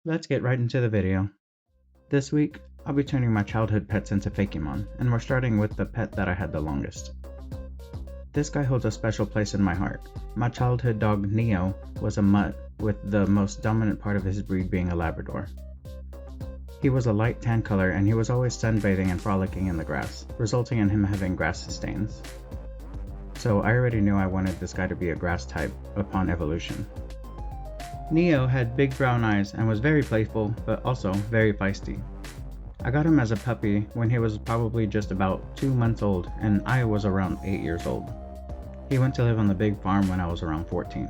Let's get right into the video. This week, I'll be turning my childhood pets into Pokémon, and we're starting with the pet that I had the longest. This guy holds a special place in my heart. My childhood dog Neo was a mutt, with the most dominant part of his breed being a Labrador. He was a light tan color and he was always sunbathing and frolicking in the grass, resulting in him having grass stains. So I already knew I wanted this guy to be a grass type upon evolution. Neo had big brown eyes and was very playful, but also very feisty. I got him as a puppy when he was probably just about 2 months old and I was around 8 years old. He went to live on the big farm when I was around 14.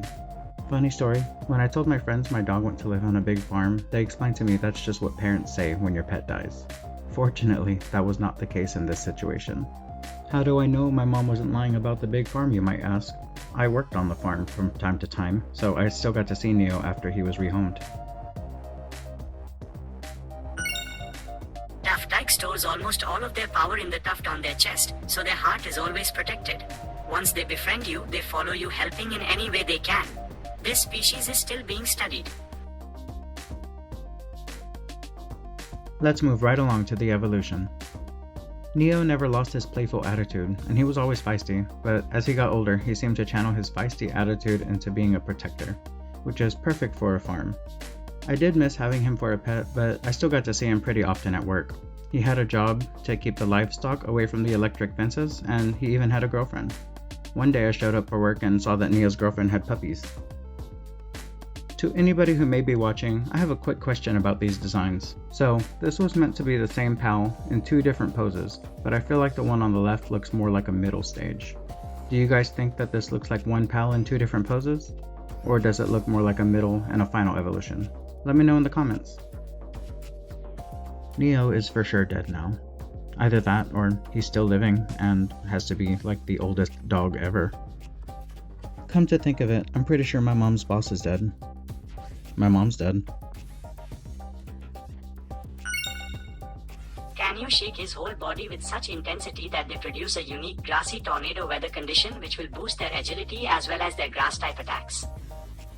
Funny story, when I told my friends my dog went to live on a big farm, they explained to me that's just what parents say when your pet dies. Fortunately, that was not the case in this situation. How do I know my mom wasn't lying about the big farm, you might ask? I worked on the farm from time to time, so I still got to see Neo after he was rehomed. Tough Tyke stores almost all of their power in the tuft on their chest, so their heart is always protected. Once they befriend you, they follow you, helping in any way they can. This species is still being studied. Let's move right along to the evolution. Neo never lost his playful attitude, and he was always feisty, but as he got older, he seemed to channel his feisty attitude into being a protector, which is perfect for a farm. I did miss having him for a pet, but I still got to see him pretty often at work. He had a job to keep the livestock away from the electric fences, and he even had a girlfriend. One day I showed up for work and saw that Neo's girlfriend had puppies. To anybody who may be watching, I have a quick question about these designs. So, this was meant to be the same pal in 2 different poses, but I feel like the one on the left looks more like a middle stage. Do you guys think that this looks like one pal in 2 different poses? Or does it look more like a middle and a final evolution? Let me know in the comments. Neo is for sure dead now. Either that or he's still living and has to be like the oldest dog ever. Come to think of it, I'm pretty sure my mom's boss is dead. My mom's dead. Can you shake his whole body with such intensity that they produce a unique grassy tornado weather condition which will boost their agility as well as their grass type attacks?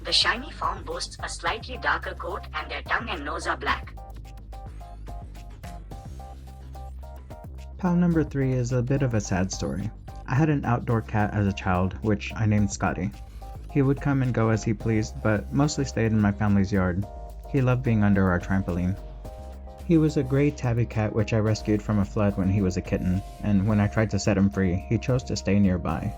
The shiny form boasts a slightly darker coat and their tongue and nose are black. Pal number 3 is a bit of a sad story. I had an outdoor cat as a child, which I named Scotty. He would come and go as he pleased, but mostly stayed in my family's yard. He loved being under our trampoline. He was a gray tabby cat which I rescued from a flood when he was a kitten, and when I tried to set him free, he chose to stay nearby.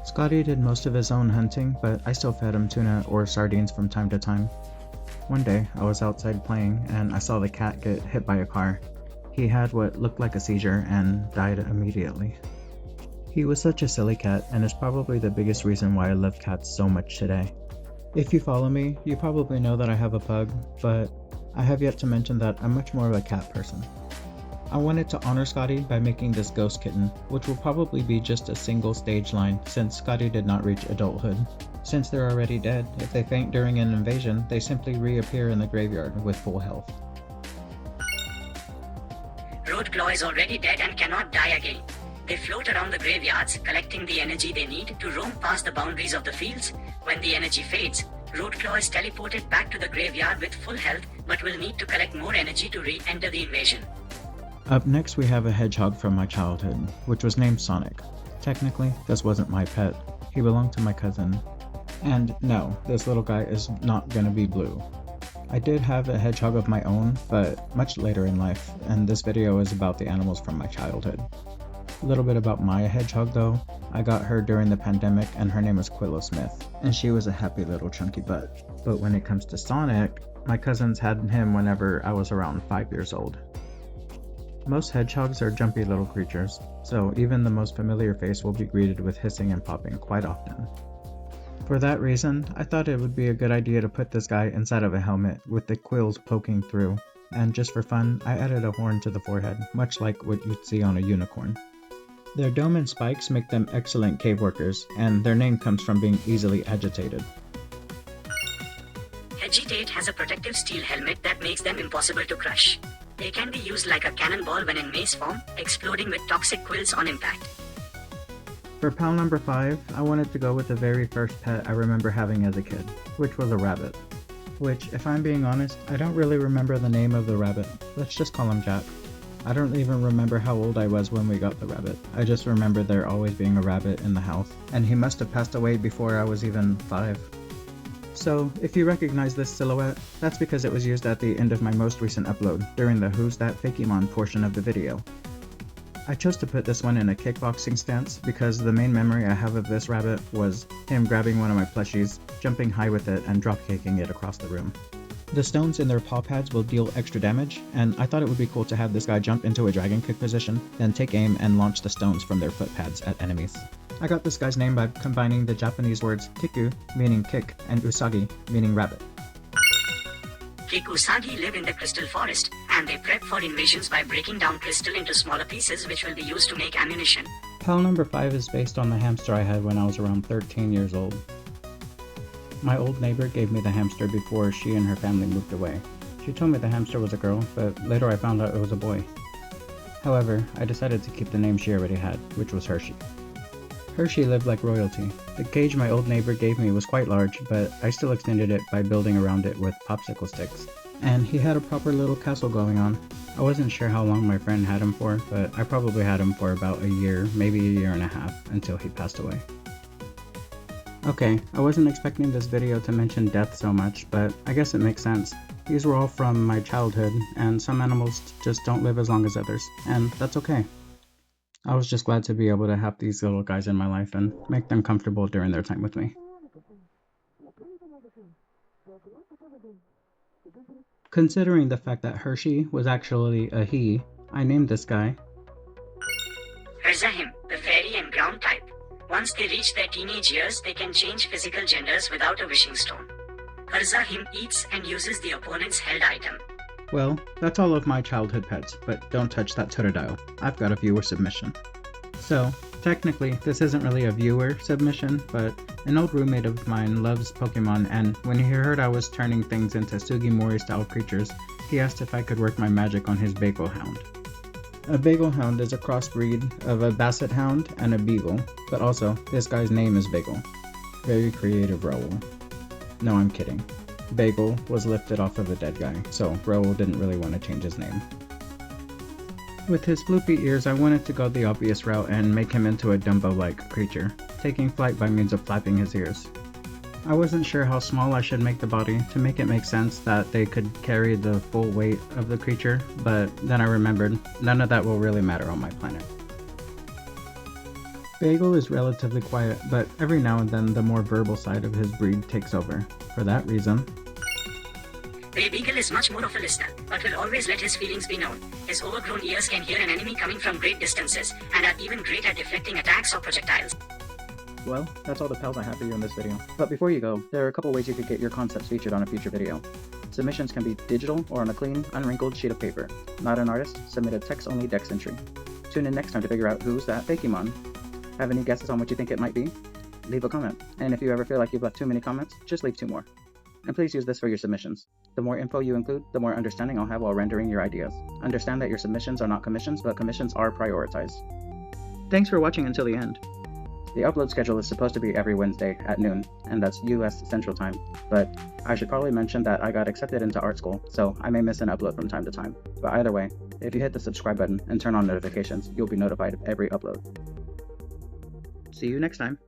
Scotty did most of his own hunting, but I still fed him tuna or sardines from time to time. One day, I was outside playing, and I saw the cat get hit by a car. He had what looked like a seizure and died immediately. He was such a silly cat and is probably the biggest reason why I love cats so much today. If you follow me, you probably know that I have a pug, but I have yet to mention that I'm much more of a cat person. I wanted to honor Scotty by making this ghost kitten, which will probably be just a single stage line since Scotty did not reach adulthood. Since they're already dead, if they faint during an invasion, they simply reappear in the graveyard with full health. Roadclaw is already dead and cannot die again. They float around the graveyards, collecting the energy they need to roam past the boundaries of the fields. When the energy fades, Roadclaw is teleported back to the graveyard with full health, but will need to collect more energy to re-enter the invasion. Up next we have a hedgehog from my childhood, which was named Sonic. Technically, this wasn't my pet. He belonged to my cousin. And no, this little guy is not gonna be blue. I did have a hedgehog of my own, but much later in life, and this video is about the animals from my childhood. A little bit about my hedgehog though. I got her during the pandemic and her name was Quillo Smith, and she was a happy little chunky butt. But when it comes to Sonic, my cousins had him whenever I was around 5 years old. Most hedgehogs are jumpy little creatures, so even the most familiar face will be greeted with hissing and popping quite often. For that reason, I thought it would be a good idea to put this guy inside of a helmet with the quills poking through, and just for fun, I added a horn to the forehead, much like what you'd see on a unicorn. Their dome and spikes make them excellent cave workers, and their name comes from being easily agitated. HEDGIE has a protective steel helmet that makes them impossible to crush. They can be used like a cannonball when in mace form, exploding with toxic quills on impact. For pal number 5, I wanted to go with the very first pet I remember having as a kid, which was a rabbit. Which, if I'm being honest, I don't really remember the name of the rabbit. Let's just call him Jack. I don't even remember how old I was when we got the rabbit. I just remember there always being a rabbit in the house, and he must have passed away before I was even 5. So, if you recognize this silhouette, that's because it was used at the end of my most recent upload, during the Who's That Fakemon portion of the video. I chose to put this one in a kickboxing stance because the main memory I have of this rabbit was him grabbing one of my plushies, jumping high with it, and drop-kicking it across the room. The stones in their paw pads will deal extra damage, and I thought it would be cool to have this guy jump into a dragon kick position, then take aim and launch the stones from their foot pads at enemies. I got this guy's name by combining the Japanese words kiku, meaning kick, and usagi, meaning rabbit. Kikusagi live in the crystal forest, and they prep for invasions by breaking down crystal into smaller pieces which will be used to make ammunition. Pal number 5 is based on the hamster I had when I was around 13 years old. My old neighbor gave me the hamster before she and her family moved away. She told me the hamster was a girl, but later I found out it was a boy. However, I decided to keep the name she already had, which was Hershey. Hershey lived like royalty. The cage my old neighbor gave me was quite large, but I still extended it by building around it with popsicle sticks. And he had a proper little castle going on. I wasn't sure how long my friend had him for, but I probably had him for about a year, maybe a year and a half, until he passed away. Okay, I wasn't expecting this video to mention death so much, but I guess it makes sense. These were all from my childhood, and some animals just don't live as long as others, and that's okay. I was just glad to be able to have these little guys in my life and make them comfortable during their time with me. Considering the fact that Hershey was actually a he, I named this guy Herzahim, the fairy and ground type. Once they reach their teenage years, they can change physical genders without a wishing stone. Herzahim eats and uses the opponent's held item. Well, that's all of my childhood pets, but don't touch that Totodile. I've got a viewer submission. So, technically, this isn't really a viewer submission, but an old roommate of mine loves Pokemon, and when he heard I was turning things into Sugimori-style creatures, he asked if I could work my magic on his BAGEL hound. A BAGEL hound is a crossbreed of a basset hound and a beagle, but also, this guy's name is BAGEL. Very creative, Raoul. No, I'm kidding. BAGEL was lifted off of a dead guy, so Raoul didn't really want to change his name. With his floopy ears, I wanted to go the obvious route and make him into a Dumbo-like creature, taking flight by means of flapping his ears. I wasn't sure how small I should make the body to make it make sense that they could carry the full weight of the creature, but then I remembered none of that will really matter on my planet. BAGEL is relatively quiet, but every now and then the more verbal side of his breed takes over. For that reason, The beagle is much more of a listener, but will always let his feelings be known. His overgrown ears can hear an enemy coming from great distances, and are even great at deflecting attacks or projectiles. well, that's all the pals I have for you in this video. But before you go, there are a couple ways you could get your concepts featured on a future video. Submissions can be digital or on a clean, unwrinkled sheet of paper. Not an artist, submit a text-only dex entry. Tune in next time to figure out who's that Fakemon. Have any guesses on what you think it might be? Leave a comment. And if you ever feel like you've left too many comments, just leave 2 more. And please use this for your submissions. The more info you include, the more understanding I'll have while rendering your ideas. Understand that your submissions are not commissions, but commissions are prioritized. Thanks for watching until the end. The upload schedule is supposed to be every Wednesday at noon, and that's US Central Time. But I should probably mention that I got accepted into art school, so I may miss an upload from time to time. But either way, if you hit the subscribe button and turn on notifications, you'll be notified of every upload. See you next time.